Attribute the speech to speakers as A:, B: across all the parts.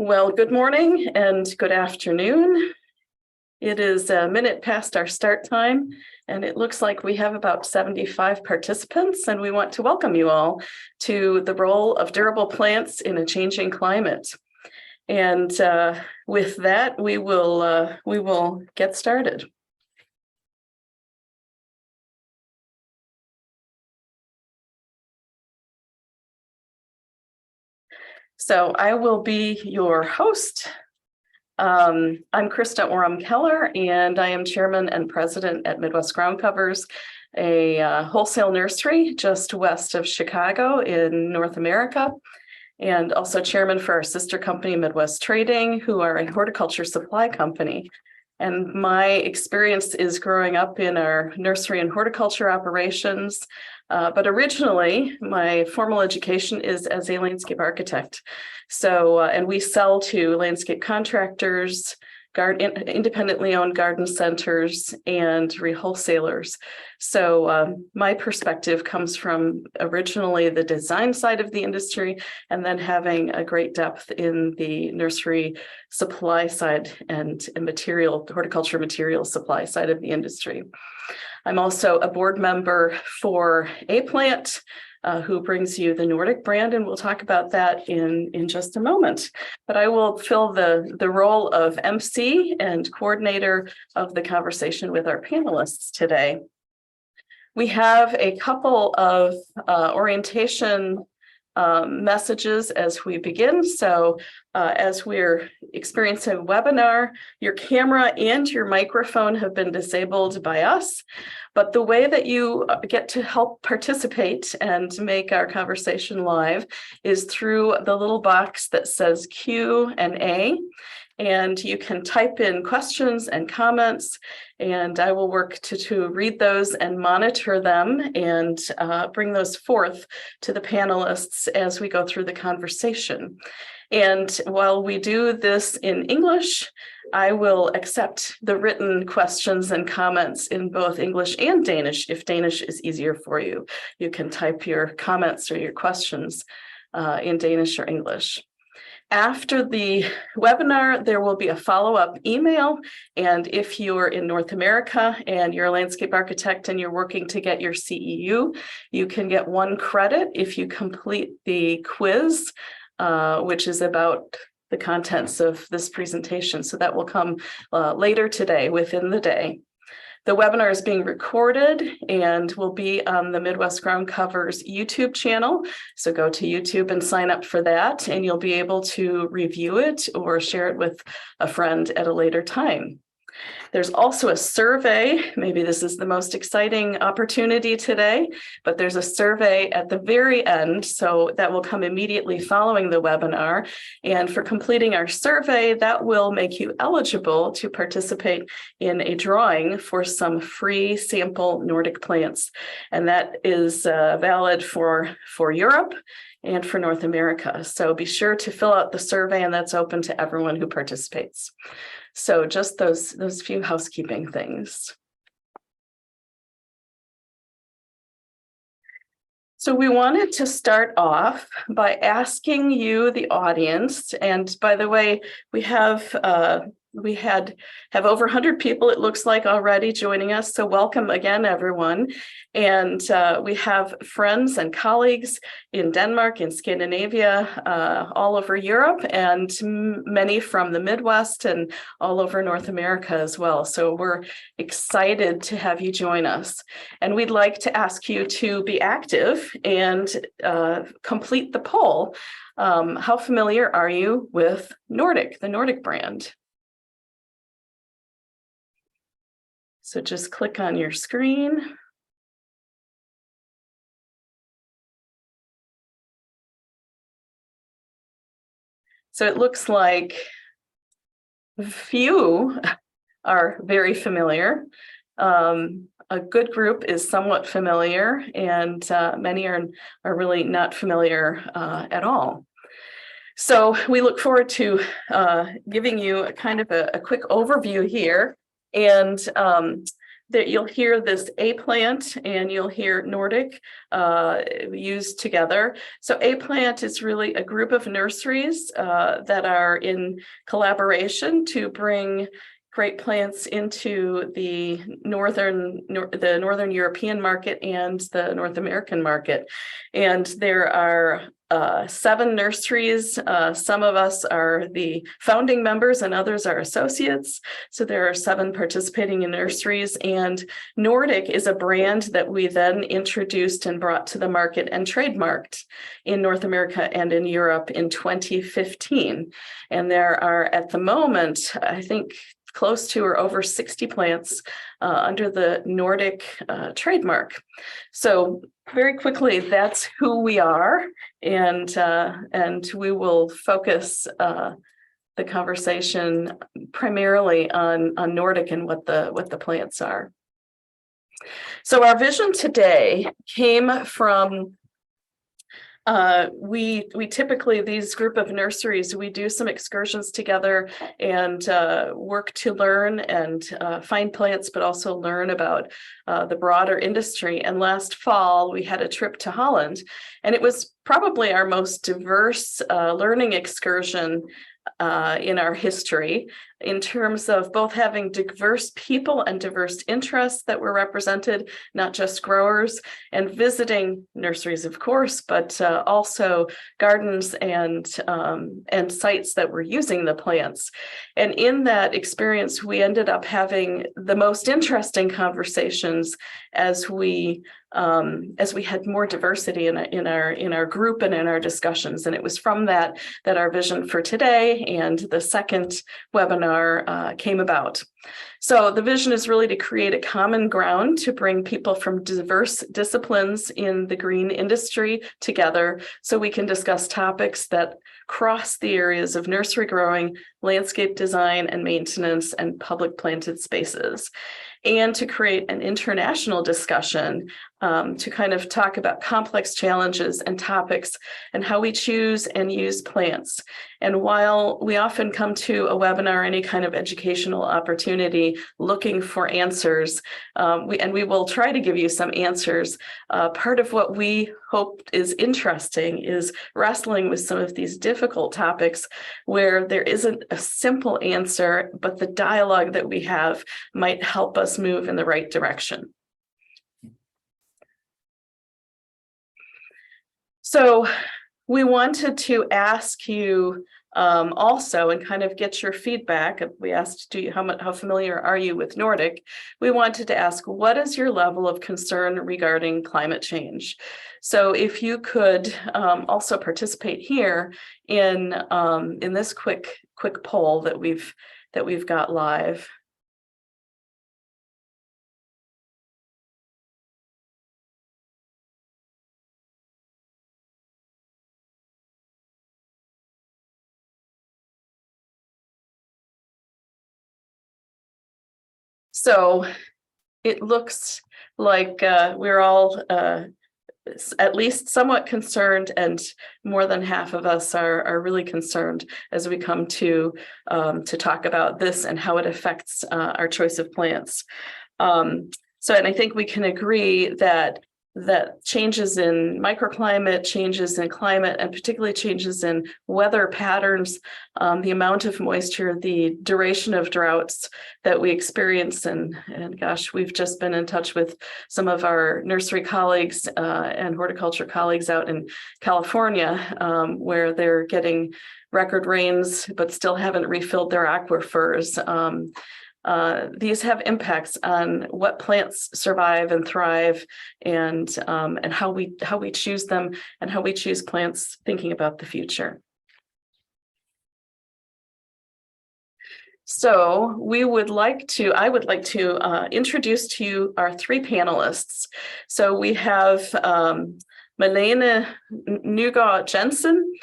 A: Well, good morning and good afternoon. It is a minute past our start time, and it looks like we have about 75 participants, and we want to welcome you all to the role of durable plants in a changing climate. And with that, we will get started. So I will be your host. I'm Christa Orum-Keller, and I am chairman and president at Midwest Ground Covers, a wholesale nursery just west of Chicago in North America, and also chairman for our sister company, Midwest Trading, who are a horticulture supply company. And my experience is growing up in our nursery and horticulture operations. But originally, my formal education is as a landscape architect. So, and we sell to landscape contractors, independently owned garden centers, and wholesalers. So my perspective comes from originally the design side of the industry, and then having a great depth in the nursery supply side and horticulture material supply side of the industry. I'm also a board member for A Plant, who brings you the Nordic brand, and we'll talk about that in just a moment. But I will fill the role of MC and coordinator of the conversation with our panelists today. We have a couple of orientation messages as we begin. So as we're experiencing a webinar, your camera and your microphone have been disabled by us, but the way that you get to help participate and make our conversation live is through the little box that says Q&A. And you can type in questions and comments, and I will work to read those and monitor them and bring those forth to the panelists as we go through the conversation. And while we do this in English, I will accept the written questions and comments in both English and Danish. If Danish is easier for you, you can type your comments or your questions in Danish or English. After the webinar, there will be a follow-up email, and if you're in North America and you're a landscape architect and you're working to get your CEU, you can get 1 credit if you complete the quiz, which is about the contents of this presentation. So that will come later today, within the day. The webinar is being recorded and will be on the Midwest Ground Covers YouTube channel. So go to YouTube and sign up for that, and you'll be able to review it or share it with a friend at a later time. There's also a survey. Maybe this is the most exciting opportunity today, but there's a survey at the very end, so that will come immediately following the webinar. And for completing our survey, that will make you eligible to participate in a drawing for some free sample Nordic plants. And that is valid for Europe and for North America. So be sure to fill out the survey, and that's open to everyone who participates. So just those few housekeeping things. So we wanted to start off by asking you, the audience, and by the way, we have over 100 people, it looks like, already joining us. So welcome again, everyone. And we have friends and colleagues in Denmark, in Scandinavia, all over Europe, and many from the Midwest and all over North America as well. So we're excited to have you join us. And we'd like to ask you to be active and complete the poll. How familiar are you with Nordic, the Nordic brand? So just click on your screen. So it looks like few are very familiar. A good group is somewhat familiar, and many are really not familiar at all. So we look forward to giving you a kind of a quick overview here. And that you'll hear this A plant and you'll hear Nordic used together. So A plant is really a group of nurseries that are in collaboration to bring great plants into the northern European market and the North American market. And there are 7 nurseries. Some of us are the founding members and others are associates. So there are 7 participating in nurseries, and Nordic is a brand that we then introduced and brought to the market and trademarked in North America and in Europe in 2015. And there are at the moment, I think, close to or over 60 plants under the Nordic trademark. So very quickly, that's who we are, and we will focus the conversation primarily on Nordic and what the plants are. So our vision today came from we typically, these group of nurseries, we do some excursions together and work to learn and find plants, but also learn about the broader industry. And last fall, we had a trip to Holland, and it was probably our most diverse learning excursion in our history, in terms of both having diverse people and diverse interests that were represented, not just growers, and visiting nurseries, of course, but also gardens and sites that were using the plants. And in that experience, we ended up having the most interesting conversations as we had more diversity in our group and in our discussions. And it was from that our vision for today and the second webinar came about. So the vision is really to create a common ground to bring people from diverse disciplines in the green industry together so we can discuss topics that cross the areas of nursery growing, landscape design and maintenance, and public planted spaces, and to create an international discussion to kind of talk about complex challenges and topics and how we choose and use plants. And while we often come to a webinar, any kind of educational opportunity looking for answers, we will try to give you some answers. Part of what we hope is interesting is wrestling with some of these difficult topics where there isn't a simple answer, but the dialogue that we have might help us move in the right direction. So we wanted to ask you also, and kind of get your feedback. We asked, how familiar are you with Nordic? We wanted to ask, what is your level of concern regarding climate change? So if you could also participate here in this quick poll that we've got live. So it looks like we're all at least somewhat concerned, and more than half of us are really concerned as we come to talk about this and how it affects our choice of plants. And I think we can agree that changes in microclimate, changes in climate, and particularly changes in weather patterns, the amount of moisture, the duration of droughts that we experience, and gosh, we've just been in touch with some of our nursery colleagues and horticulture colleagues out in California, where they're getting record rains, but still haven't refilled their aquifers. These have impacts on what plants survive and thrive, and how we choose them and how we choose plants thinking about the future. So I would like to introduce to you our 3 panelists. So we have Malene Nygaard Jensen,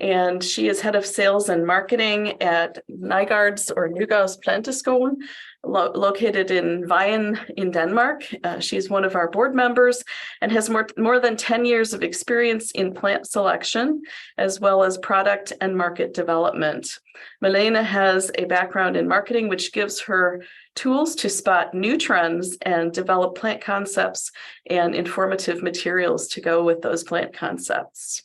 A: and she is head of sales and marketing at Nygaard's Planteskolen, located in Vejen in Denmark. She's one of our board members and has more than 10 years of experience in plant selection, as well as product and market development. Malene has a background in marketing, which gives her tools to spot new trends and develop plant concepts and informative materials to go with those plant concepts.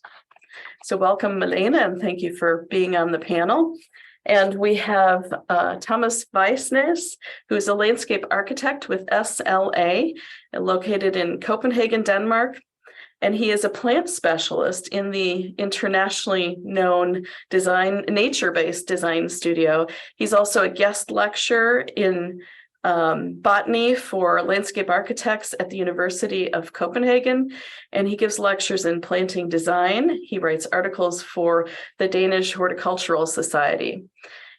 A: So welcome, Malene, and thank you for being on the panel. And we have Thomas Vejsnaes, who is a landscape architect with SLA, located in Copenhagen, Denmark. And he is a plant specialist in the internationally known nature-based design studio. He's also a guest lecturer in botany for landscape architects at the University of Copenhagen, and he gives lectures in planting design. He writes articles for the Danish Horticultural Society.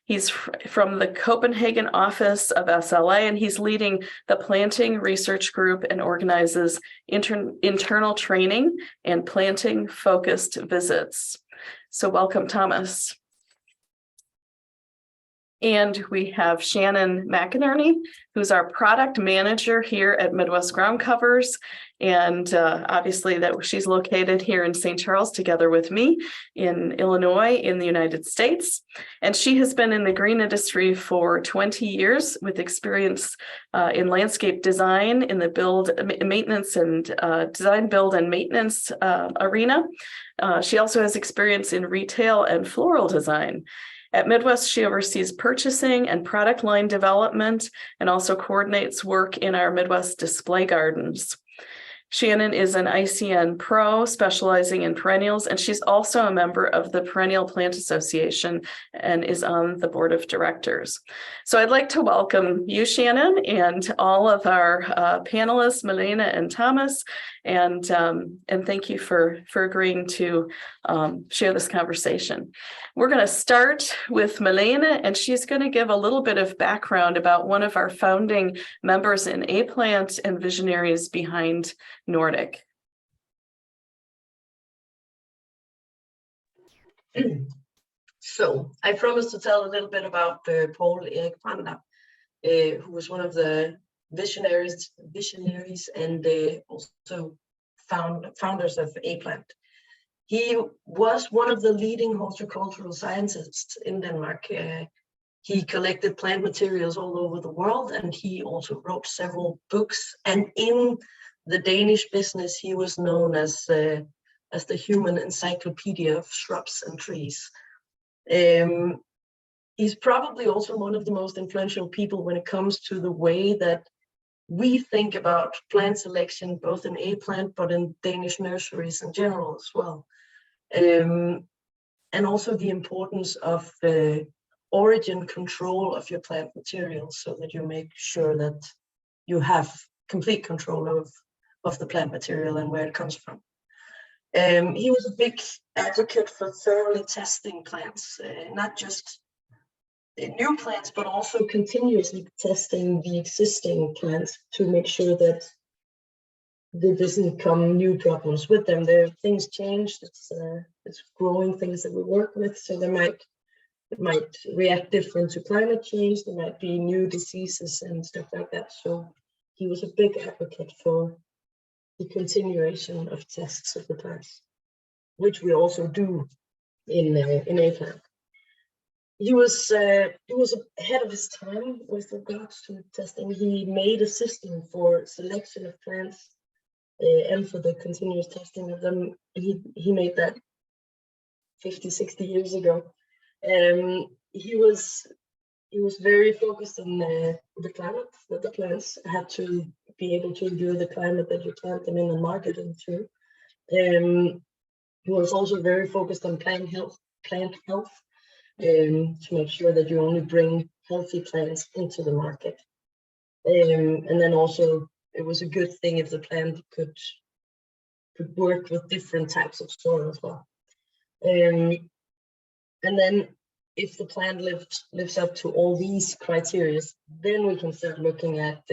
A: He's from the Copenhagen office of SLA, and he's leading the planting research group and organizes internal training and planting focused visits. So welcome, Thomas. And we have Shannon McEnerney, who's our product manager here at Midwest Ground Covers. And obviously that she's located here in St. Charles together with me in Illinois in the United States. And she has been in the green industry for 20 years with experience in landscape design in the design, build, and maintenance arena. She also has experience in retail and floral design. At Midwest, she oversees purchasing and product line development and also coordinates work in our Midwest display gardens. Shannon is an ICN Pro specializing in perennials, and she's also a member of the Perennial Plant Association and is on the board of directors. So I'd like to welcome you, Shannon, and all of our panelists, Malene and Thomas, and thank you for agreeing to share this conversation. We're going to start with Malene, and she's going to give a little bit of background about one of our founding members in A-Plant and visionaries behind Nordic.
B: So I promised to tell a little bit about Paul Erik Brander, who was one of the visionaries and also founders of A-Plant. He was one of the leading horticultural scientists in Denmark. He collected plant materials all over the world, and he also wrote several books. And in the Danish business, he was known as the human encyclopedia of shrubs and trees. He's probably also one of the most influential people when it comes to the way that we think about plant selection, both in A-Plant, but in Danish nurseries in general as well. And also the importance of origin control of your plant materials, so that you make sure that you have complete control of the plant material and where it comes from. He was a big advocate for thoroughly testing plants, not just new plants, but also continuously testing the existing plants to make sure that there doesn't come new problems with them. Things change. It's growing things that we work with, so it might react different to climate change. There might be new diseases and stuff like that. So he was a big advocate for the continuation of tests of the plants, which we also do in A-Plant. He was ahead of his time with regards to testing. He made a system for selection of plants and for the continuous testing of them. He made that 50, 60 years ago. He was very focused on the climate, that the plants had to be able to endure the climate that you plant them in and market them through. He was also very focused on plant health, to make sure that you only bring healthy plants into the market. And then also, it was a good thing if the plant could work with different types of soil as well. And then if the plant lives up to all these criteria, then we can start looking at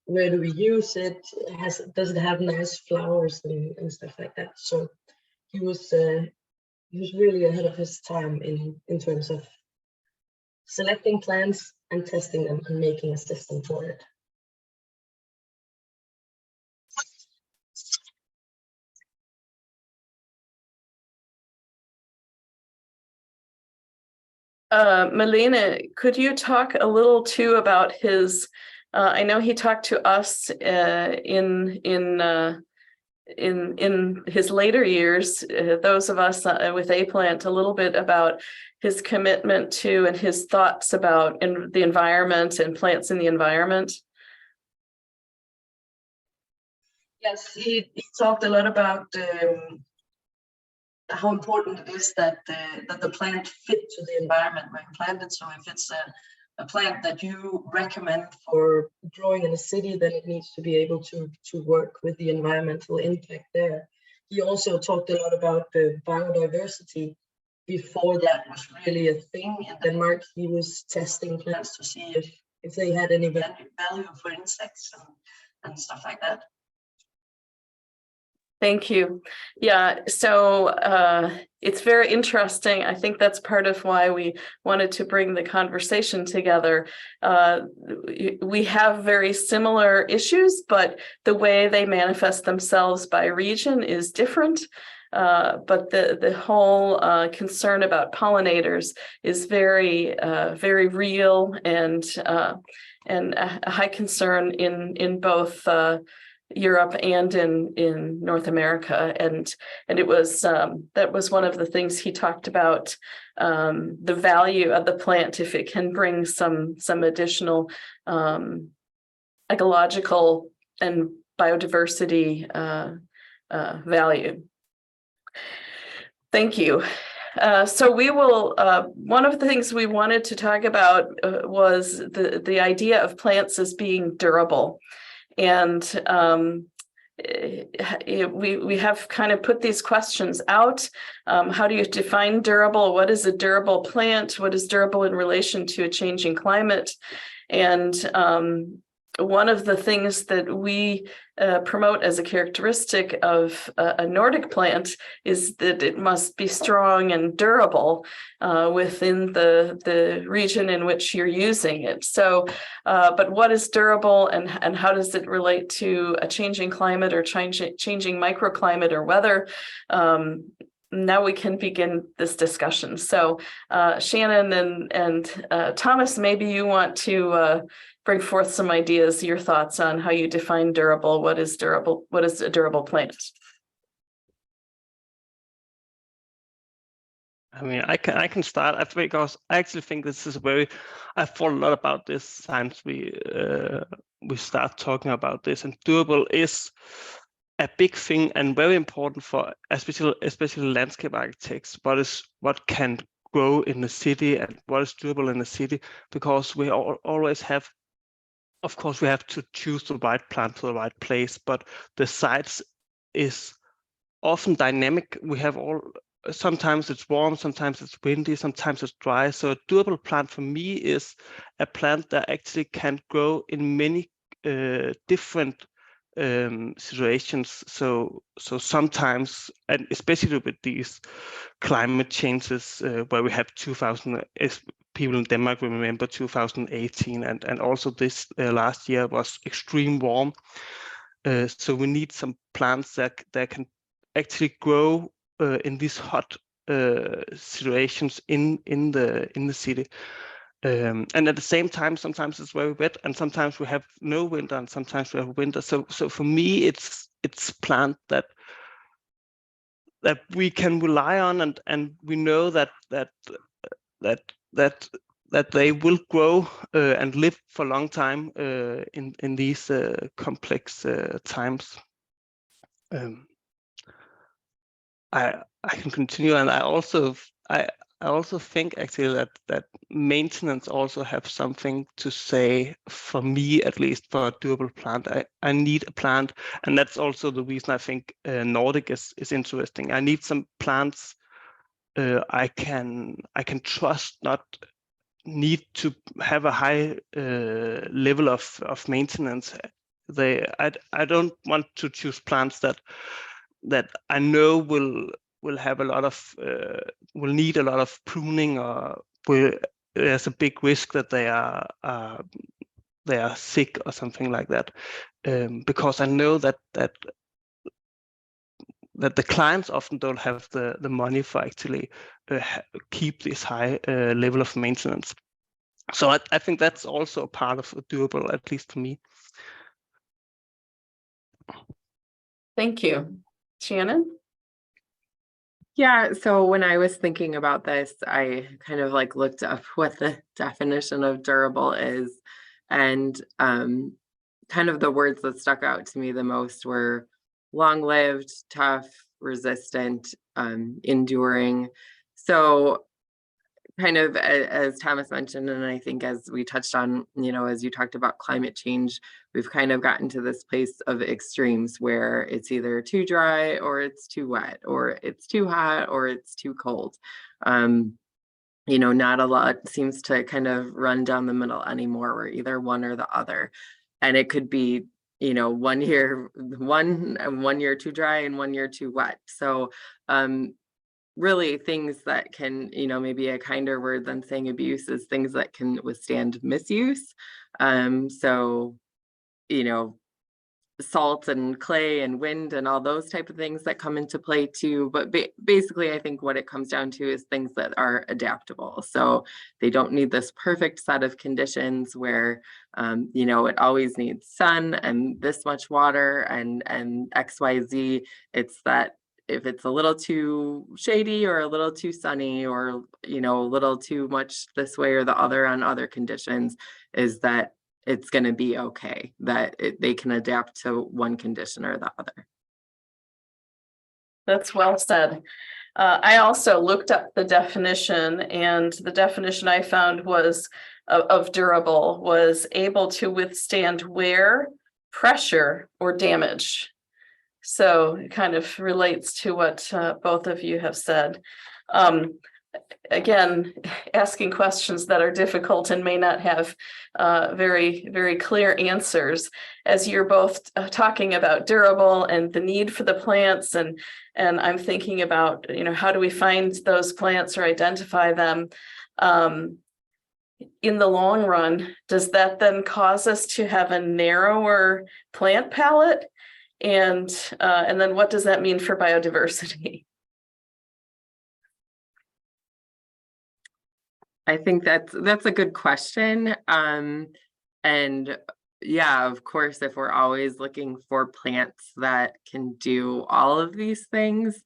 B: where do we use it? Does it have nice flowers and stuff like that? So he was he was really ahead of his time in terms of selecting plants and testing them and making a system for it.
A: Malene, could you talk a little too about his? I know he talked to us in his later years, those of us with A-Plant, a little bit about his commitment to and his thoughts about the environment and plants in the environment.
B: Yes, he talked a lot about how important it is that the plant fit to the environment where you plant it. So if it's a plant that you recommend for growing in a city, then it needs to be able to work with the environmental impact there. He also talked a lot about the biodiversity. Before that was really a thing in Denmark, he was testing plants to see if they had any value for insects and stuff like that.
A: Thank you. Yeah, so it's very interesting. I think that's part of why we wanted to bring the conversation together. We have very similar issues, but the way they manifest themselves by region is different. But the whole concern about pollinators is very, very real and a high concern in both Europe and in North America, and it was that was one of the things he talked about, the value of the plant if it can bring some additional ecological and biodiversity value. Thank you. So we will, one of the things we wanted to talk about was the idea of plants as being durable. And we have kind of put these questions out. How do you define durable? What is a durable plant? What is durable in relation to a changing climate? And one of the things that we promote as a characteristic of a Nordic plant is that it must be strong and durable within the region in which you're using it. So, but what is durable and how does it relate to a changing climate or changing microclimate or weather? Now we can begin this discussion. So Shannon and Thomas, maybe you want to bring forth some ideas, your thoughts on how you define durable. What is durable? What is a durable plant?
C: I mean, I can start because I actually think this is I've thought a lot about this since we start talking about this, and durable is a big thing and very important for especially landscape architects. What can grow in the city and what is durable in the city, because we always have. Of course, we have to choose the right plant for the right place, but the sites is often dynamic. We have sometimes it's warm, sometimes it's windy, sometimes it's dry. So a durable plant for me is a plant that actually can grow in many different situations. So sometimes, and especially with these climate changes where we have 2000, people in Denmark will remember 2018, and also this last year was extreme warm. So we need some plants that can actually grow in these hot situations in the city. And at the same time, sometimes it's very wet, and sometimes we have no winter, and sometimes we have winter. So for me, it's plant that we can rely on, and we know that they will grow and live for a long time in these complex times. I can continue, and I also think actually that maintenance also have something to say, for me at least, for a durable plant. I need a plant, and that's also the reason I think Nordic is interesting. I need some plants I can trust, not need to have a high level of maintenance. I don't want to choose plants that I know will will have a lot of will need a lot of pruning, or there's a big risk that they are sick or something like that. Because I know that the clients often don't have the money for actually keep this high level of maintenance. So I think that's also a part of doable, at least for me.
A: Thank you. Shannon?
D: Yeah, so when I was thinking about this, I kind of like looked up what the definition of durable is, and kind of the words that stuck out to me the most were long-lived, tough, resistant, enduring. So kind of as Thomas mentioned, and I think as we touched on, as you talked about climate change, we've kind of gotten to this place of extremes where it's either too dry or it's too wet, or it's too hot or it's too cold. Not a lot seems to kind of run down the middle anymore. We're either one or the other. And it could be, 1 year, one year too dry and 1 year too wet. So really things that can, maybe a kinder word than saying abuse is things that can withstand misuse. So, salt and clay and wind and all those type of things that come into play too. But basically, I think what it comes down to is things that are adaptable. So they don't need this perfect set of conditions where, it always needs sun and this much water and XYZ. It's that if it's a little too shady or a little too sunny or, a little too much this way or the other on other conditions, is that it's going to be okay, that they can adapt to one condition or the other.
A: That's well said. I also looked up the definition, and the definition I found was of durable was able to withstand wear, pressure, or damage. So it kind of relates to what both of you have said. Again, asking questions that are difficult and may not have very, very clear answers. As you're both talking about durable and the need for the plants, and I'm thinking about, how do we find those plants or identify them? In the long run, does that then cause us to have a narrower plant palette? And then what does that mean for biodiversity?
D: I think that's a good question. And yeah, of course, if we're always looking for plants that can do all of these things,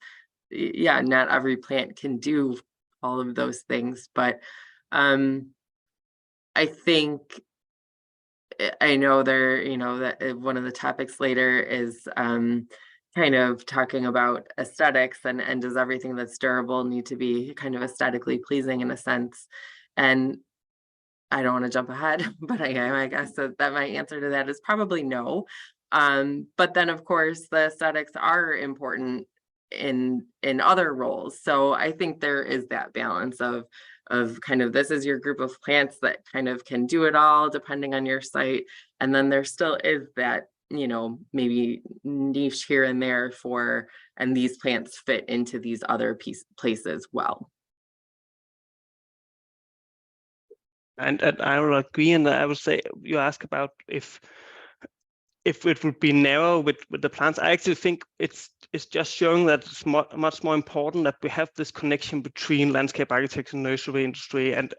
D: yeah, not every plant can do all of those things. But I think, I know there, that one of the topics later is kind of talking about aesthetics and does everything that's durable need to be kind of aesthetically pleasing in a sense? And I don't want to jump ahead, but I guess that my answer to that is probably no. But then of course the aesthetics are important in other roles. So I think there is that balance of kind of, this is your group of plants that kind of can do it all depending on your site. And then there still is that, maybe niche here and there for, and these plants fit into these other places well.
C: And I will agree, and I would say you ask about if it would be narrow with the plants. I actually think it's just showing that it's much more important that we have this connection between landscape architecture and nursery industry, and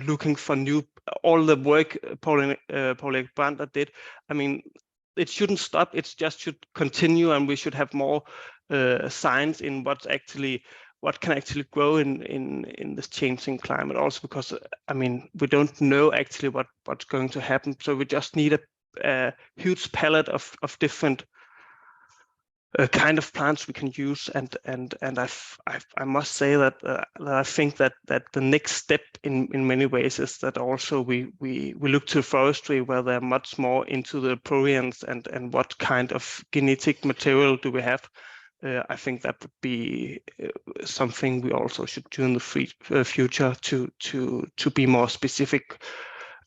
C: looking for new, all the work Paul Brandner did. I mean, it shouldn't stop. It just should continue, and we should have more science in what can actually grow in this changing climate. Also, because I mean, we don't know actually what's going to happen. So we just need a huge palette of different kind of plants we can use, and I must say that I think that the next step in many ways is that also we look to forestry, where they're much more into the prurience and what kind of genetic material do we have. I think that would be something we also should do in the future to be more specific.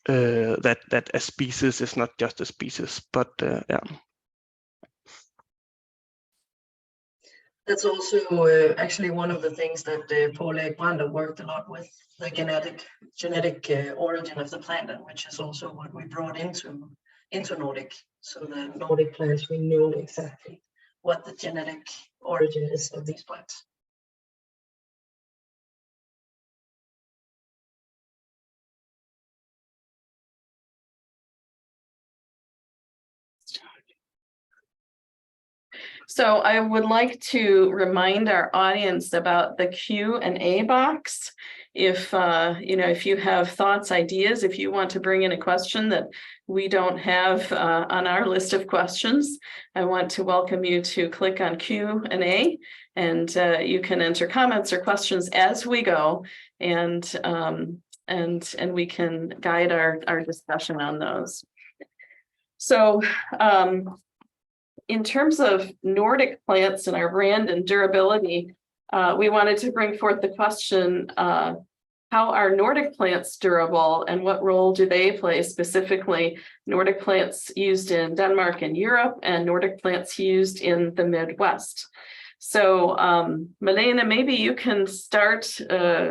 C: That a species is not just a species, but yeah.
B: That's also actually one of the things that Paul Egbrander worked a lot with, the genetic origin of the plant, and which is also what we brought into Nordic. So the Nordic plants, we know exactly what the genetic origin is of these plants.
A: So I would like to remind our audience about the Q&A box. If if you have thoughts, ideas, if you want to bring in a question that we don't have on our list of questions, I want to welcome you to click on Q&A, and you can enter comments or questions as we go, and we can guide our discussion on those. So in terms of Nordic plants and our brand and durability, we wanted to bring forth the question, how are Nordic plants durable, and what role do they play, specifically Nordic plants used in Denmark and Europe and Nordic plants used in the Midwest? So Malene, maybe you can start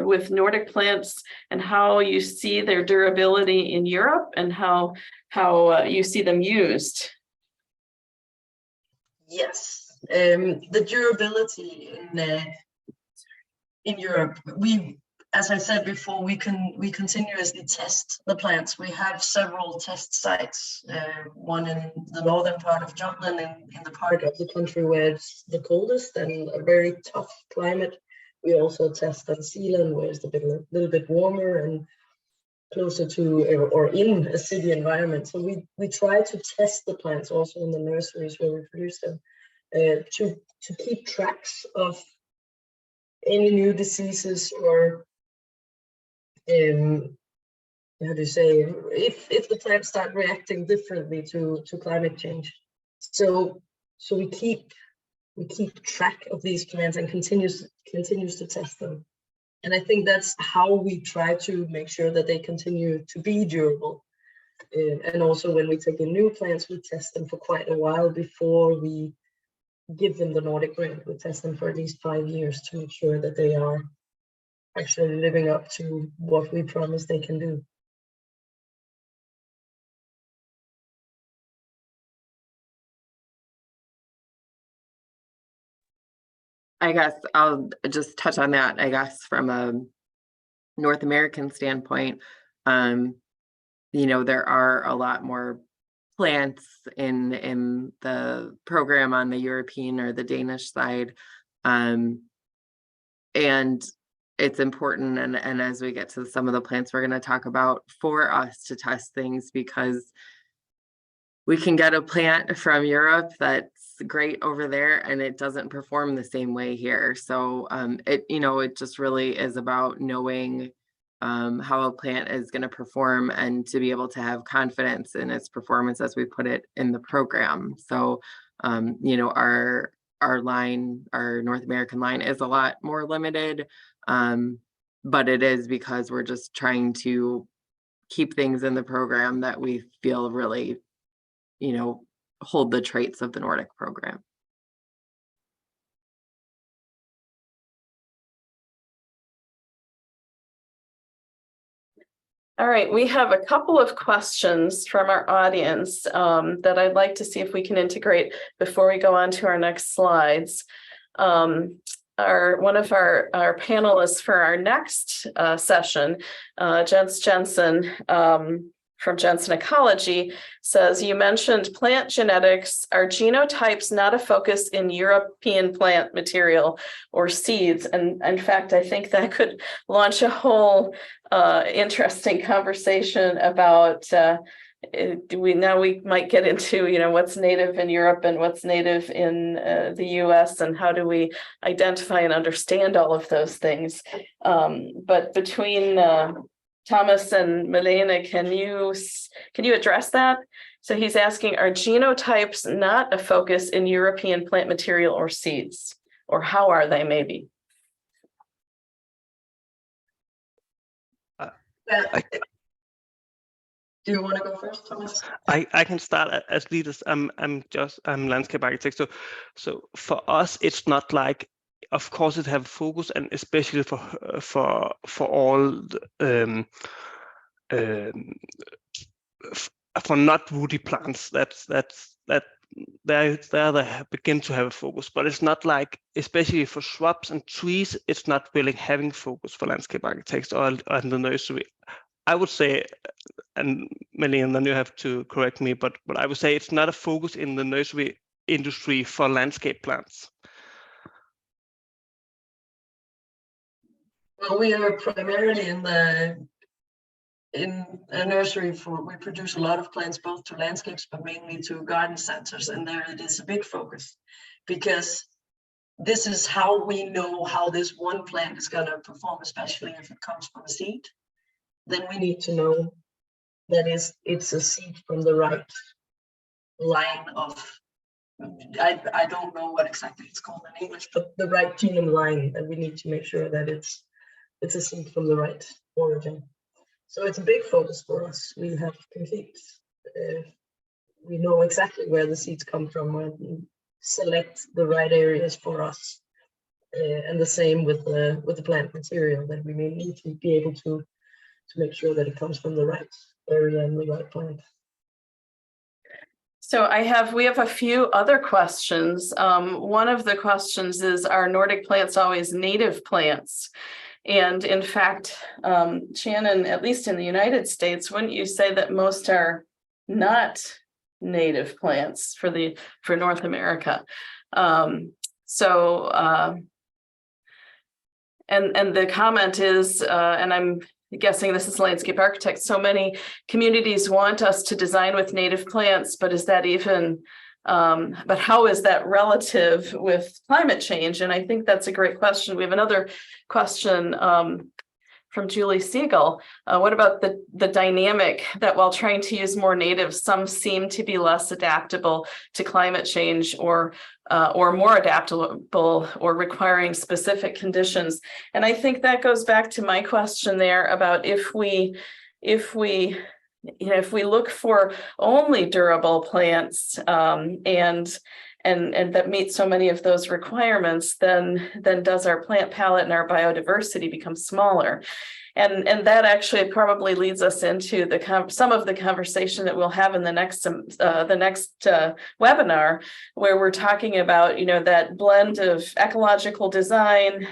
A: with Nordic plants and how you see their durability in Europe and how you see them used.
B: Yes, the durability in Europe, as I said before, we continuously test the plants. We have several test sites, one in the northern part of Jutland, in the part of the country where it's the coldest and a very tough climate. We also test on Zealand, where it's a little bit warmer and closer to or in a city environment. So we try to test the plants also in the nurseries where we produce them, to keep tracks of any new diseases, or how do you say, if the plants start reacting differently to climate change. So we keep track of these plants and continues to test them. And I think that's how we try to make sure that they continue to be durable. And also when we take in new plants, we test them for quite a while before we give them the Nordic brand. We test them for at least 5 years to make sure that they are actually living up to what we promise they can do.
D: I guess I'll just touch on that, I guess, from a North American standpoint. There are a lot more plants in the program on the European or the Danish side. And it's important, and as we get to some of the plants we're going to talk about, for us to test things, because we can get a plant from Europe that's great over there and it doesn't perform the same way here. So it just really is about knowing how a plant is going to perform, and to be able to have confidence in its performance as we put it in the program. So our line, our North American line, is a lot more limited, but it is because we're just trying to keep things in the program that we feel really hold the traits of the Nordic program.
A: All right, we have a couple of questions from our audience that I'd like to see if we can integrate before we go on to our next slides. One of our panelists for our next session, Jens Jensen, from Jensen Ecology, says, you mentioned plant genetics. Are genotypes not a focus in European plant material or seeds? And in fact, I think that could launch a whole interesting conversation about we might get into what's native in Europe and what's native in the US, and how do we identify and understand all of those things. But between Thomas and Malene, can you address that? So he's asking, are genotypes not a focus in European plant material or seeds, or how are they maybe?
B: Do you want to go first, Thomas?
C: I can start as leaders. I'm landscape architect. So for us, it's not like, of course, it have focus, and especially for all for not woody plants. That they begin to have a focus, but it's not like, especially for shrubs and trees, it's not really having focus for landscape architects or in the nursery. I would say, and Malene, then you have to correct me, but I would say it's not a focus in the nursery industry for landscape plants.
B: Well, we are primarily in a nursery we produce a lot of plants, both to landscapes, but mainly to garden centers. And there it is a big focus, because this is how we know how this one plant is going to perform, especially if it comes from a seed. Then we need to know that it's a seed from the right line of, I don't know what exactly it's called in English, but the right genome line, and we need to make sure that it's a seed from the right origin. So it's a big focus for us. We have complete, we know exactly where the seeds come from and select the right areas for us. And the same with the plant material, that we may need to be able to make sure that it comes from the right area and the right plant.
A: So we have a few other questions. One of the questions is, are Nordic plants always native plants? And in fact, Shannon, at least in the United States, wouldn't you say that most are not native plants for North America? And the comment is, and I'm guessing this is landscape architects, so many communities want us to design with native plants, but is that even, but how is that relative with climate change? And I think that's a great question. We have another question from Julie Siegel. What about the dynamic that while trying to use more native, some seem to be less adaptable to climate change, or more adaptable, or requiring specific conditions? And I think that goes back to my question there about if we look for only durable plants and that meet so many of those requirements, then does our plant palette and our biodiversity become smaller? And that actually probably leads us into some of the conversation that we'll have in the next webinar, where we're talking about that blend of ecological design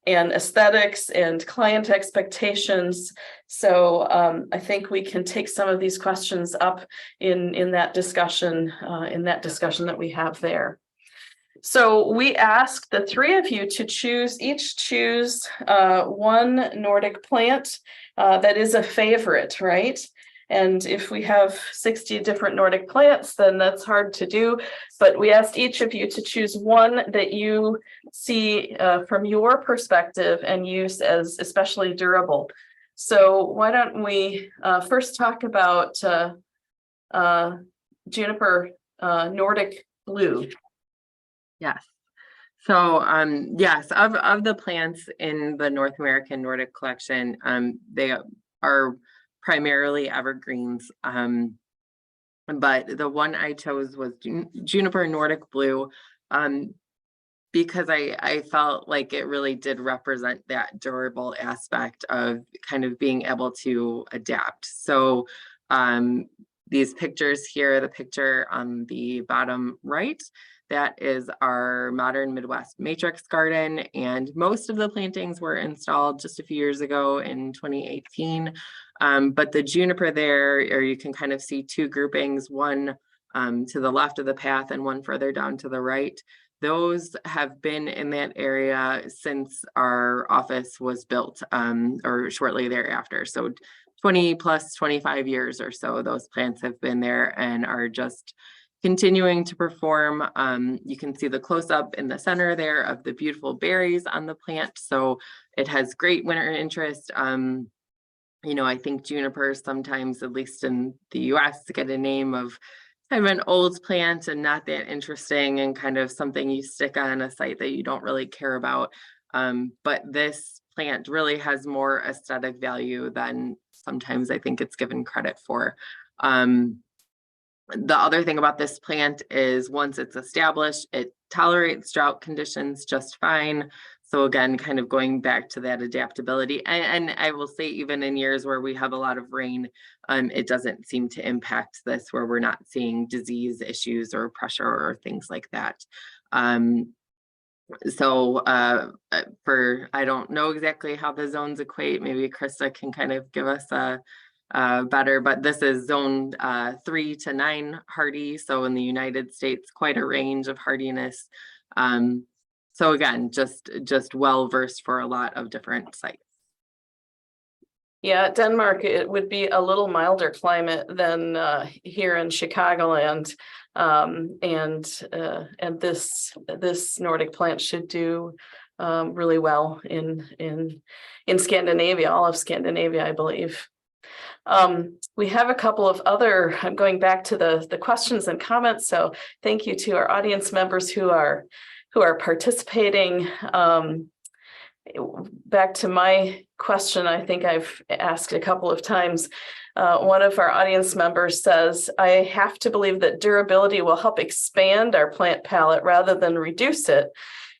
A: and aesthetics and client expectations. So I think we can take some of these questions up in that discussion that we have there. So we asked the three of you to choose one Nordic plant that is a favorite, right? And if we have 60 different Nordic plants, then that's hard to do. But we asked each of you to choose one that you see from your perspective and use as especially durable. So why don't we first talk about juniper Nordic blue?
D: Yes. So yes, of the plants in the North American Nordic collection, they are primarily evergreens. But the one I chose was juniper Nordic blue, because I felt like it really did represent that durable aspect of kind of being able to adapt. So these pictures here, the picture on the bottom right, that is our modern Midwest matrix garden, and most of the plantings were installed just a few years ago in 2018. But the juniper there, or you can kind of see two groupings, one to the left of the path and one further down to the right. Those have been in that area since our office was built, or shortly thereafter. So 20 plus 25 years or so, those plants have been there and are just continuing to perform. You can see the close-up in the center there of the beautiful berries on the plant. So it has great winter interest. I think junipers sometimes, at least in the US, get a name of kind of an old plant and not that interesting and kind of something you stick on a site that you don't really care about. But this plant really has more aesthetic value than sometimes I think it's given credit for. The other thing about this plant is once it's established, it tolerates drought conditions just fine. So again, kind of going back to that adaptability. And I will say even in years where we have a lot of rain, it doesn't seem to impact this, where we're not seeing disease issues or pressure or things like that. So I don't know exactly how the zones equate. Maybe Christa can kind of give us a better, but this is zone 3 to 9 hardy. So in the United States, quite a range of hardiness. So again, just well versed for a lot of different sites.
A: Yeah, Denmark, it would be a little milder climate than here in Chicagoland. And this Nordic plant should do really well in Scandinavia, all of Scandinavia, I believe. We have a couple of other, I'm going back to the questions and comments. So thank you to our audience members who are participating. Back to my question, I think I've asked a couple of times. One of our audience members says, I have to believe that durability will help expand our plant palette rather than reduce it.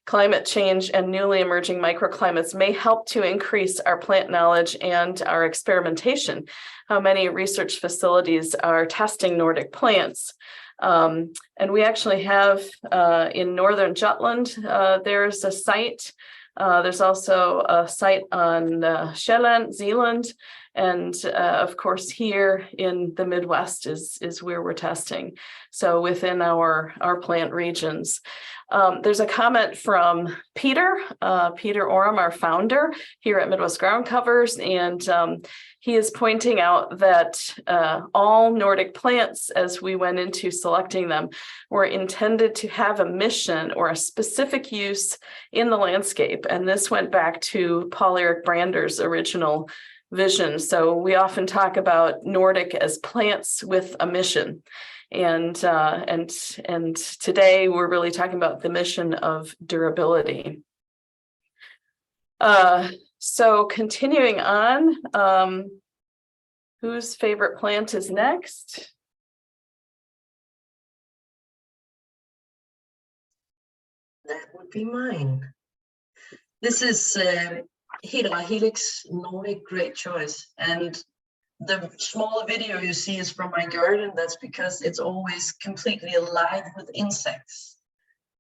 A: Climate change and newly emerging microclimates may help to increase our plant knowledge and our experimentation. How many research facilities are testing Nordic plants? And we actually have in Northern Jutland, there's a site. There's also a site on Shetland, Zealand, and of course here in the Midwest is where we're testing. So within our plant regions. There's a comment from Peter Orum, our founder here at Midwest Ground Covers, and he is pointing out that all Nordic plants, as we went into selecting them, were intended to have a mission or a specific use in the landscape. And this went back to Paul-Erik Brander's original vision. So we often talk about Nordic as plants with a mission. And today we're really talking about the mission of durability. So continuing on, whose favorite plant is next?
B: That would be mine. This is Hydra Helix Nordic, great choice. And the small video you see is from my garden. That's because it's always completely alive with insects.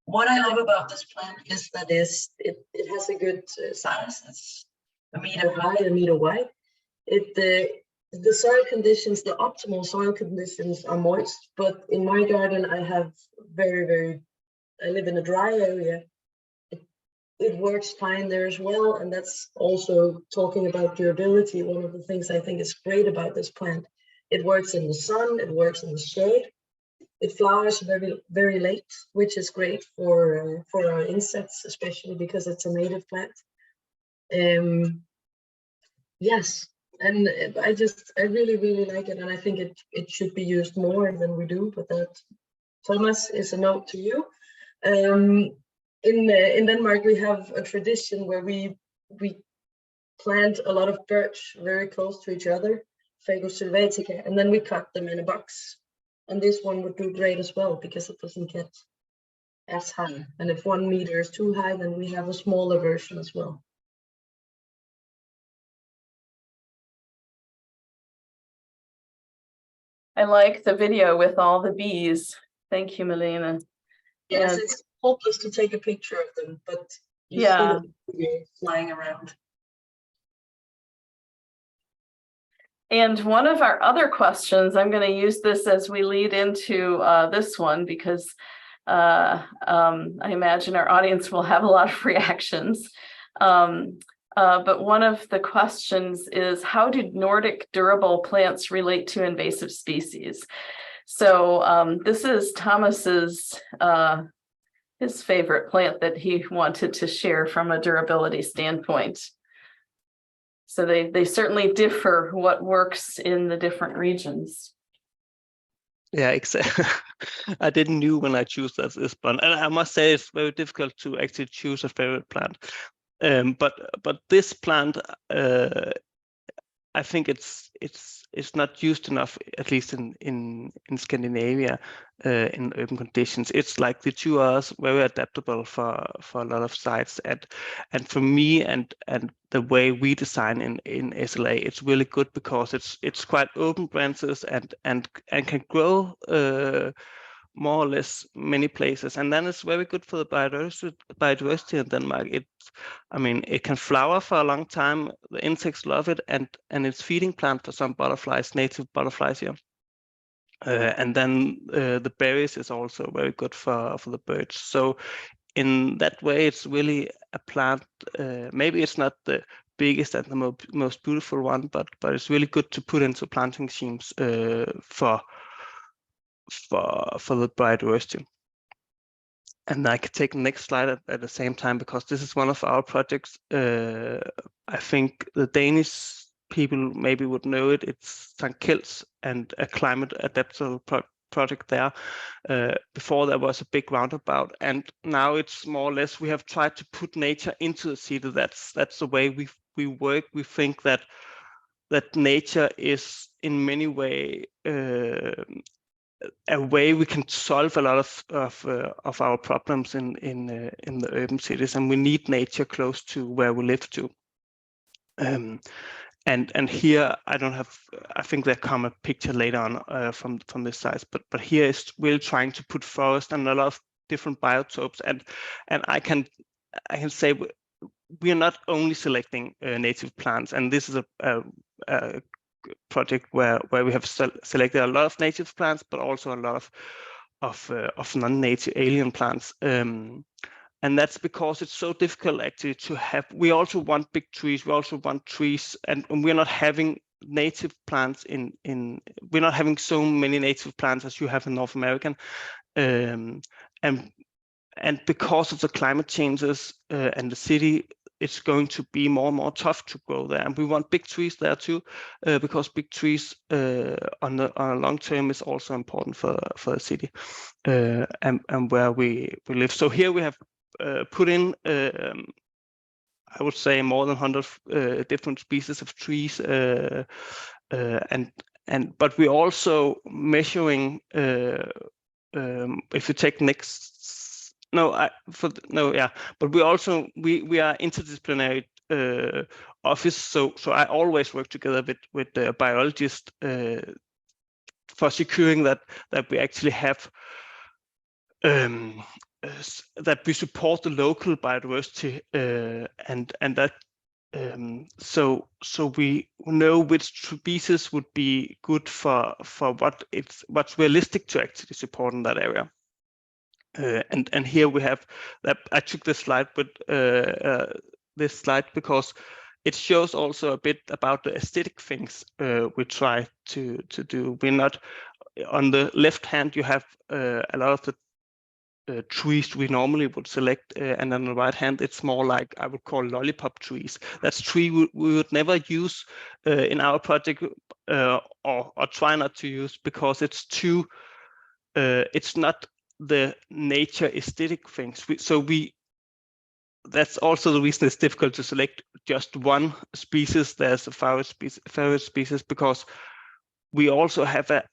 B: What I love about this plant is that it has a good size. It's a meter high, a meter wide. The soil conditions, the optimal soil conditions are moist, but in my garden I have I live in a dry area. It works fine there as well, and that's also talking about durability. One of the things I think is great about this plant. It works in the sun, it works in the shade. It flowers very, very late, which is great for our insects, especially because it's a native plant. Yes, and I really, really like it, and I think it should be used more than we do. But that, Thomas, is a note to you. In Denmark, we have a tradition where we plant a lot of birch very close to each other, Fagus sylvatica, and then we cut them in a box. And this one would do great as well because it doesn't get as high. And if 1 meter is too high, then we have a smaller version as well.
A: I like the video with all the bees. Thank you, Malene.
B: Yes, it's hopeless to take a picture of them, but you see them flying around.
A: And one of our other questions, I'm going to use this as we lead into this one, because I imagine our audience will have a lot of reactions. But one of the questions is, how do Nordic durable plants relate to invasive species? So this is Thomas's his favorite plant that he wanted to share from a durability standpoint. So they certainly differ what works in the different regions.
C: Yeah, exactly. I didn't know when I choose this one, and I must say it's very difficult to actually choose a favorite plant. But this plant, I think it's not used enough, at least in Scandinavia, in urban conditions. It's like the two others, very adaptable for a lot of sites, and for me and the way we design in SLA, it's really good because it's quite open branches and can grow more or less many places, and then it's very good for the biodiversity in Denmark. It can flower for a long time. The insects love it, and it's feeding plant for some butterflies, native butterflies here. And then the berries is also very good for the birds. So in that way, it's really a plant. Maybe it's not the biggest and the most beautiful one, but it's really good to put into planting schemes for the biodiversity. And I could take the next slide at the same time, because this is one of our projects. I think the Danish people maybe would know it. It's St. Kilds and a climate adaptable project there. Before there was a big roundabout, and now it's more or less, we have tried to put nature into the city. That's the way we work. We think that nature is in many ways a way we can solve a lot of our problems in the urban cities, and we need nature close to where we live to. And here I think there come a picture later on from this site, but here is really trying to put forest and a lot of different biotopes, and I can say we are not only selecting native plants, and this is a project where we have selected a lot of native plants, but also a lot of non-native alien plants. And that's because it's so difficult actually to have. We also want big trees. We also want trees, and we're not having native plants we're not having so many native plants as you have in North America, and because of the climate changes and the city, it's going to be more and more tough to grow there. And we want big trees there too, because big trees on a long term is also important for the city and where we live. So here we have put in, I would say, more than 100 different species of trees, but we're also measuring. If you take next. But we also we are interdisciplinary office, so I always work together with the biologist for securing that we actually have that we support the local biodiversity and that so we know which species would be good for what's realistic to actually support in that area. And here we have that. I took this slide with this slide because it shows also a bit about the aesthetic things we try to do. We're not on the left hand. You have a lot of the trees we normally would select, and on the right hand, it's more like I would call lollipop trees. That's tree we would never use in our project or try not to use, because it's too. It's not the nature aesthetic things. That's also the reason it's difficult to select just one species. There's a favorite species because we also have a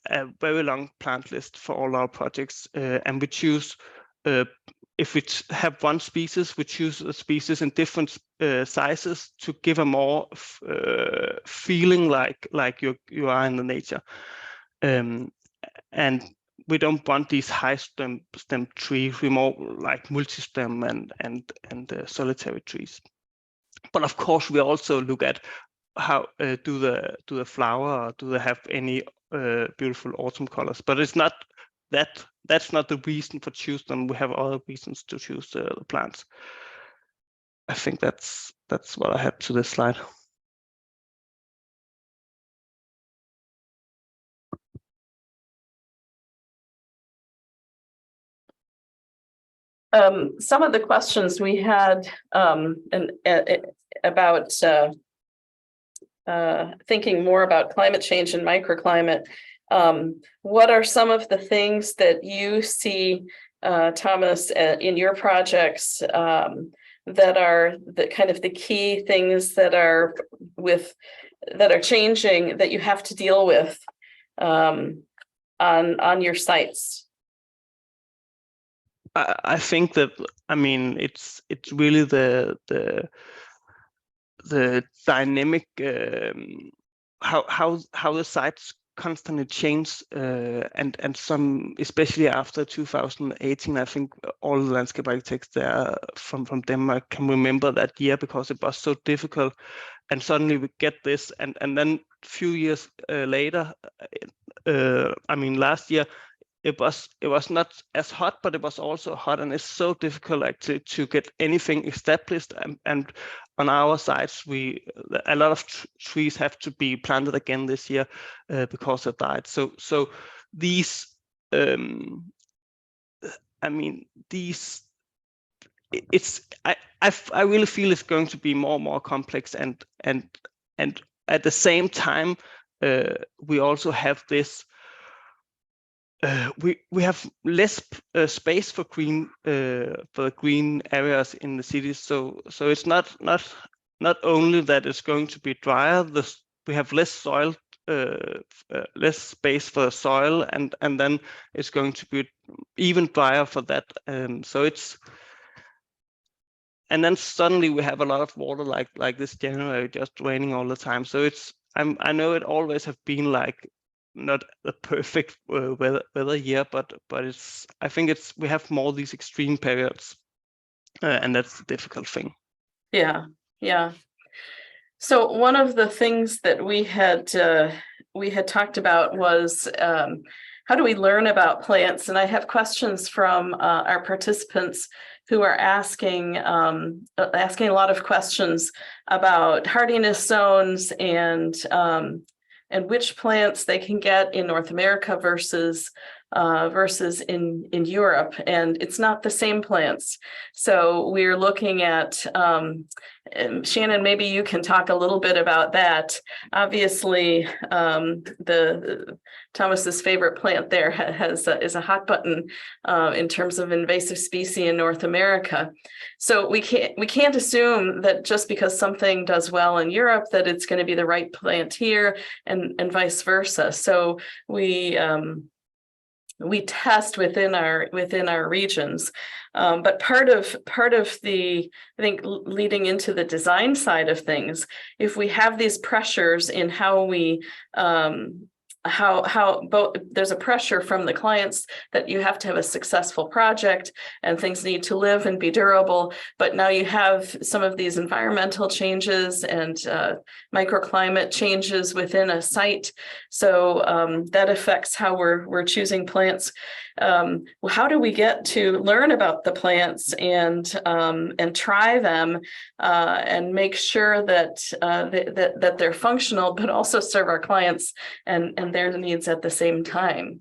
C: very long plant list for all our projects, and we choose. If we have one species, we choose a species in different sizes to give a more feeling like you are in the nature, and we don't want these high stem trees. We more like multi-stem and solitary trees. But of course, we also look at how do the flower, or do they have any beautiful autumn colors? But it's not that's not the reason for choose them. We have other reasons to choose the plants. I think that's what I had to this slide.
A: Some of the questions we had about thinking more about climate change and microclimate. What are some of the things that you see, Thomas, in your projects that are the kind of the key things that are changing that you have to deal with on your sites?
C: I think that, I mean, it's really the dynamic, how the sites constantly change, and some, especially after 2018, I think all the landscape architects there from Denmark can remember that year, because it was so difficult, and suddenly we get this, and then a few years later, I mean last year, it was not as hot, but it was also hot, and it's so difficult, like, to get anything established. And on our sites, a lot of trees have to be planted again this year because of that. So these, I mean, these, I really feel it's going to be more and more complex, and at the same time, we also have this. We have less space for green areas in the cities, so it's not only that it's going to be drier. We have less soil, less space for soil, and then it's going to be even drier for that. So it's, and then suddenly we have a lot of water, like this January, just raining all the time. So it's, I know it always have been like not a perfect weather year, but it's, I think it's, we have more these extreme periods, and that's the difficult thing.
A: Yeah. So one of the things that we had talked about was how do we learn about plants? And I have questions from our participants who are asking a lot of questions about hardiness zones and which plants they can get in North America versus in Europe, and it's not the same plants. So we're looking at Shannon, maybe you can talk a little bit about that. Obviously, Thomas's favorite plant there is a hot button in terms of invasive species in North America. So we can't assume that just because something does well in Europe that it's going to be the right plant here, and vice versa. So we test within our regions, but part of the, I think, leading into the design side of things, if we have these pressures in how we how both, there's a pressure from the clients that you have to have a successful project and things need to live and be durable, but now you have some of these environmental changes and microclimate changes within a site, so that affects how we're choosing plants. How do we get to learn about the plants and try them and make sure that that they're functional, but also serve our clients and their needs at the same time?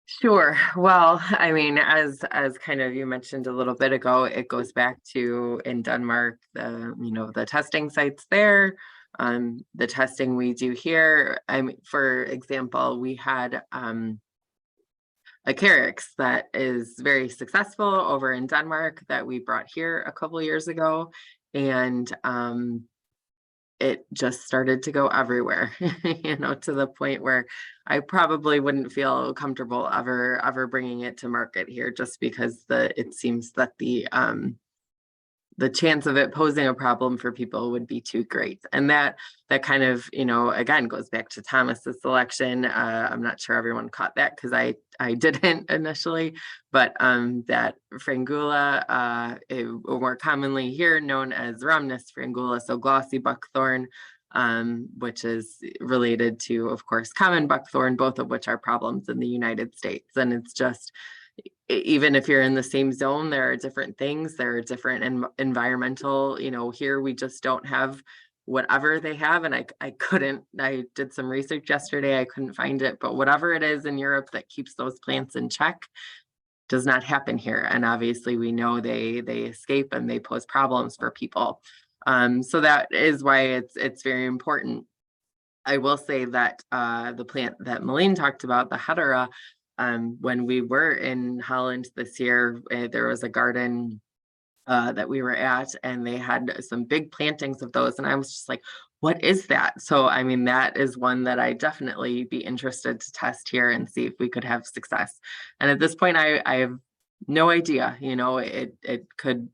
D: Sure. Well, I mean, as kind of you mentioned a little bit ago, it goes back to in Denmark, the testing sites there, the testing we do here. I mean, for example, we had a Carex that is very successful over in Denmark that we brought here a couple of years ago, and it just started to go everywhere, to the point where I probably wouldn't feel comfortable ever bringing it to market here, just because it seems that the chance of it posing a problem for people would be too great. And that kind of, again, goes back to Thomas's selection. I'm not sure everyone caught that because I didn't initially, but that frangula, more commonly here known as Rhamnus frangula, so glossy buckthorn, which is related to, of course, common buckthorn, both of which are problems in the United States. And it's just, even if you're in the same zone, there are different things, there are different environmental, here we just don't have whatever they have. And I did some research yesterday, I couldn't find it, but whatever it is in Europe that keeps those plants in check does not happen here. And obviously we know they escape and they pose problems for people. So that is why it's very important. I will say that the plant that Malene talked about, the Hedera, when we were in Holland this year, there was a garden that we were at, and they had some big plantings of those, and I was just like, what is that? So I mean, that is one that I definitely be interested to test here and see if we could have success. And at this point, I have no idea. It could,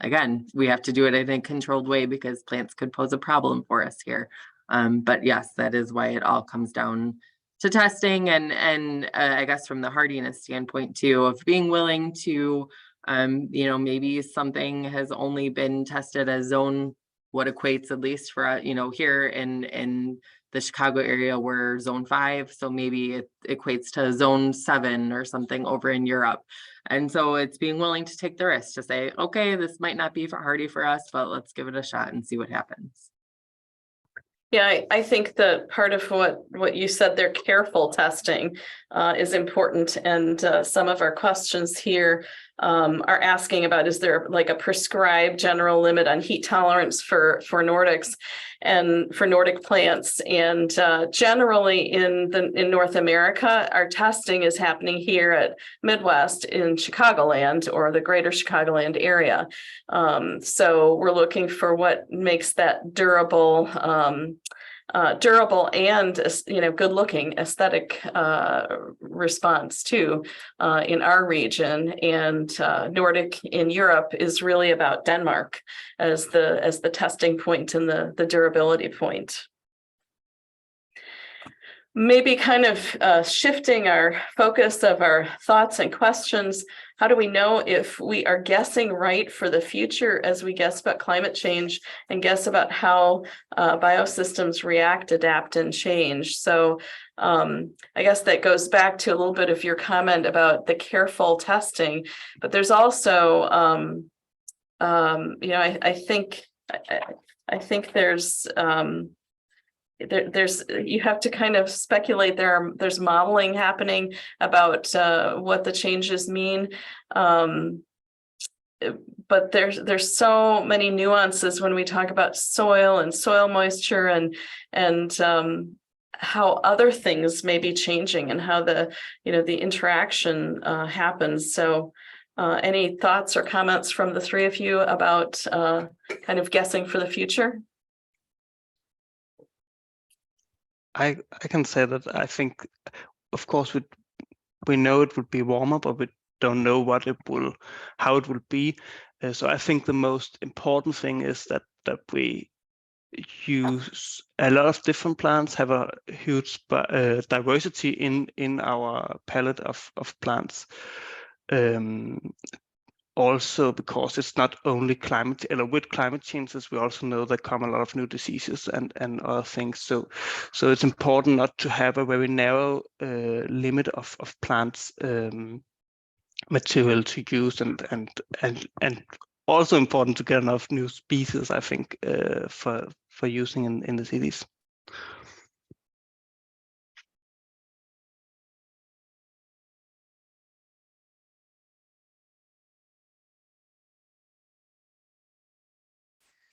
D: again, we have to do it in a controlled way because plants could pose a problem for us here. But yes, that is why it all comes down to testing, and I guess from the hardiness standpoint too, of being willing to maybe something has only been tested as zone, what equates at least for here in the Chicago area, we're zone 5, so maybe it equates to zone 7 or something over in Europe. And so it's being willing to take the risk to say, okay, this might not be hardy for us, but let's give it a shot and see what happens.
A: Yeah, I think that part of what you said there, careful testing, is important. And some of our questions here are asking about, is there like a prescribed general limit on heat tolerance for Nordics and for Nordic plants? And generally in North America, our testing is happening here at Midwest in Chicagoland or the greater Chicagoland area. So we're looking for what makes that durable and good looking aesthetic response too in our region. And Nordic in Europe is really about Denmark as the testing point and the durability point. Maybe kind of shifting our focus of our thoughts and questions. How do we know if we are guessing right for the future as we guess about climate change and guess about how biosystems react, adapt, and change? So I guess that goes back to a little bit of your comment about the careful testing, but there's also, I think there's you have to kind of speculate. There's modeling happening about what the changes mean, but there's so many nuances when we talk about soil and soil moisture and how other things may be changing and how the interaction happens. So any thoughts or comments from the three of you about kind of guessing for the future?
C: I can say that I think, of course, we know it would be warmer, but we don't know how it will be. So I think the most important thing is that we use a lot of different plants, have a huge diversity in our palette of plants. Also because it's not only with climate changes, we also know there come a lot of new diseases and other things. So it's important not to have a very narrow limit of plants material to use, and also important to get enough new species, I think, for using in the cities.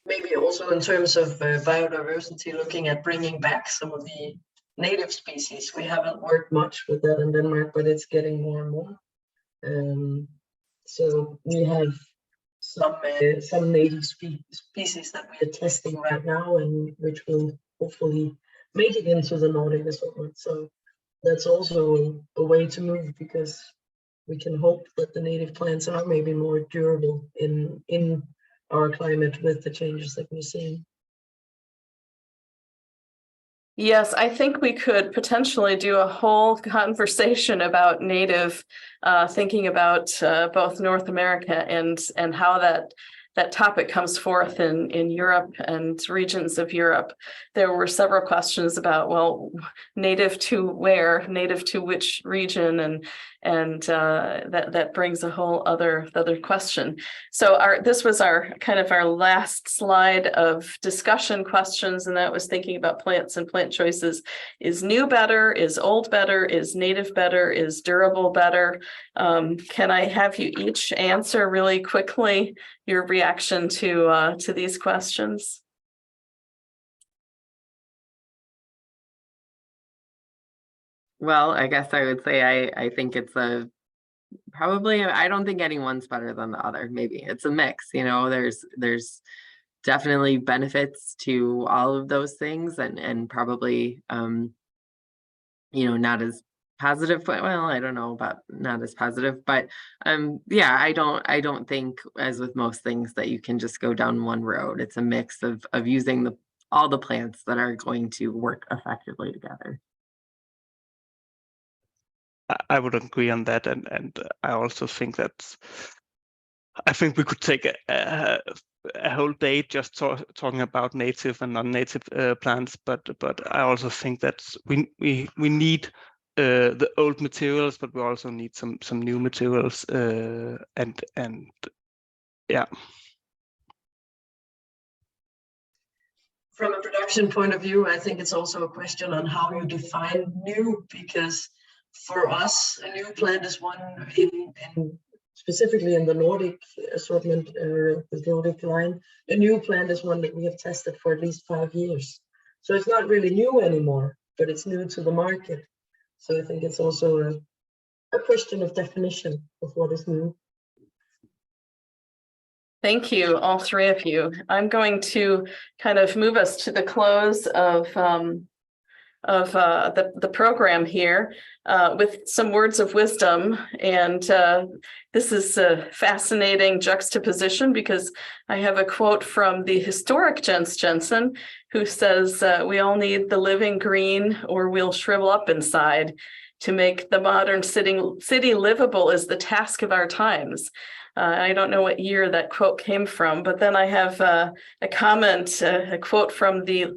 B: Maybe also in terms of biodiversity, looking at bringing back some of the native species. We haven't worked much with that in Denmark, but it's getting more and more. So we have some native species that we are testing right now, and which will hopefully make it into the Nordic assortment. So that's also a way to move, because we can hope that the native plants are maybe more durable in our climate with the changes that we're seeing.
A: Yes, I think we could potentially do a whole conversation about native, thinking about both North America and how that topic comes forth in Europe and regions of Europe. There were several questions about, well, native to where, native to which region, and that brings a whole other question. So this was our last slide of discussion questions, and that was thinking about plants and plant choices. Is new better? Is old better? Is native better? Is durable better? Can I have you each answer really quickly your reaction to these questions?
D: Well, I guess I would say I think it's a probably, I don't think anyone's better than the other. Maybe it's a mix, you know, there's definitely benefits to all of those things, and probably, you know, not as positive, but well, I don't know about not as positive, but yeah, I don't think, as with most things, that you can just go down one road. It's a mix of using all the plants that are going to work effectively together.
C: I would agree on that, and I also think I think we could take a whole day just talking about native and non-native plants, but I also think that we need the old materials, but we also need some new materials, and yeah.
B: From a production point of view, I think it's also a question on how you define new, because for us, a new plant is one in specifically in the Nordic assortment, the Nordic line. A new plant is one that we have tested for at least 5 years. So it's not really new anymore, but it's new to the market. So I think it's also a question of definition of what is new.
A: Thank you, all three of you. I'm going to kind of move us to the close of the program here with some words of wisdom. And this is a fascinating juxtaposition, because I have a quote from the historic Jens Jensen, who says, we all need the living green or we'll shrivel up inside. To make the modern city livable is the task of our times. I don't know what year that quote came from, but then I have a comment, a quote from the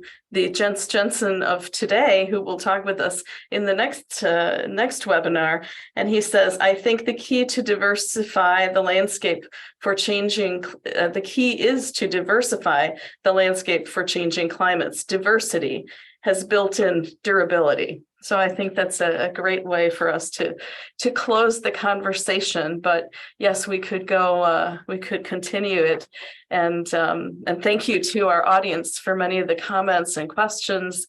A: Jens Jensen of today, who will talk with us in the next webinar. And he says, I think the key to diversify the landscape for changing, the key is to diversify the landscape for changing climates. Diversity has built-in durability. So I think that's a great way for us to close the conversation. But yes, we could go, we could continue it. And thank you to our audience for many of the comments and questions.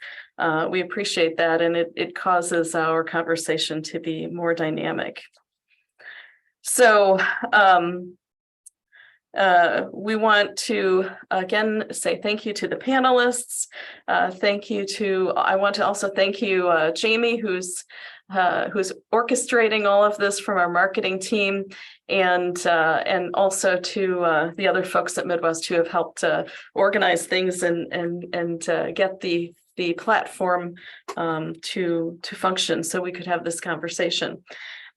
A: We appreciate that, and it causes our conversation to be more dynamic. So we want to again say thank you to the panelists. I want to also thank you, Jamie, who's orchestrating all of this from our marketing team, and also to the other folks at Midwest who have helped organize things and get the platform to function so we could have this conversation.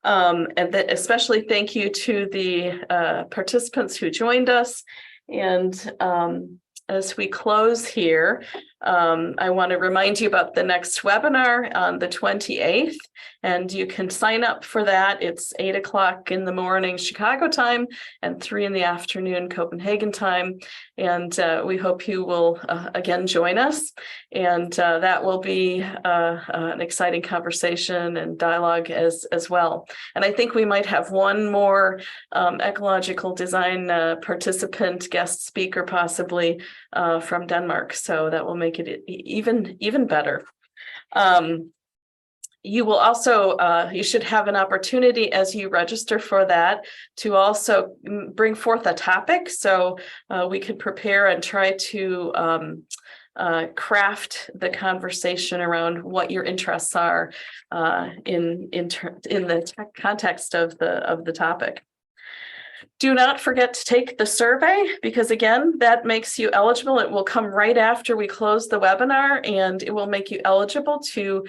A: And especially thank you to the participants who joined us. And as we close here, I want to remind you about the next webinar on the 28th, and you can sign up for that. It's 8 o'clock in the morning Chicago time and 3 in the afternoon Copenhagen time. And we hope you will again join us. And that will be an exciting conversation and dialogue as well. And I think we might have one more ecological design participant, guest speaker possibly from Denmark. So that will make it even better. You will also, you should have an opportunity as you register for that to also bring forth a topic, so we can prepare and try to craft the conversation around what your interests are in the context of the topic. Do not forget to take the survey, because again, that makes you eligible. It will come right after we close the webinar, and it will make you eligible to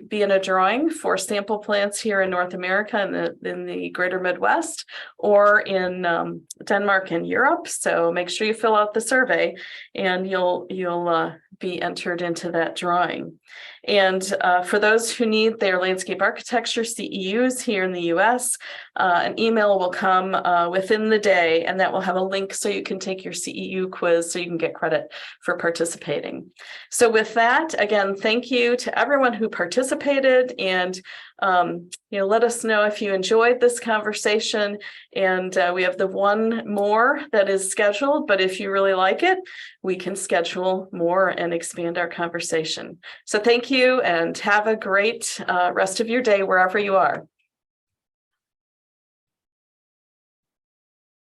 A: be in a drawing for sample plants here in North America in the greater Midwest, or in Denmark and Europe. So make sure you fill out the survey, and you'll be entered into that drawing. And for those who need their landscape architecture CEUs here in the US, an email will come within the day, and that will have a link so you can take your CEU quiz so you can get credit for participating. So with that, again, thank you to everyone who participated, and let us know if you enjoyed this conversation. And we have the one more that is scheduled, but if you really like it, we can schedule more and expand our conversation. So thank you, and have a great rest of your day wherever you are.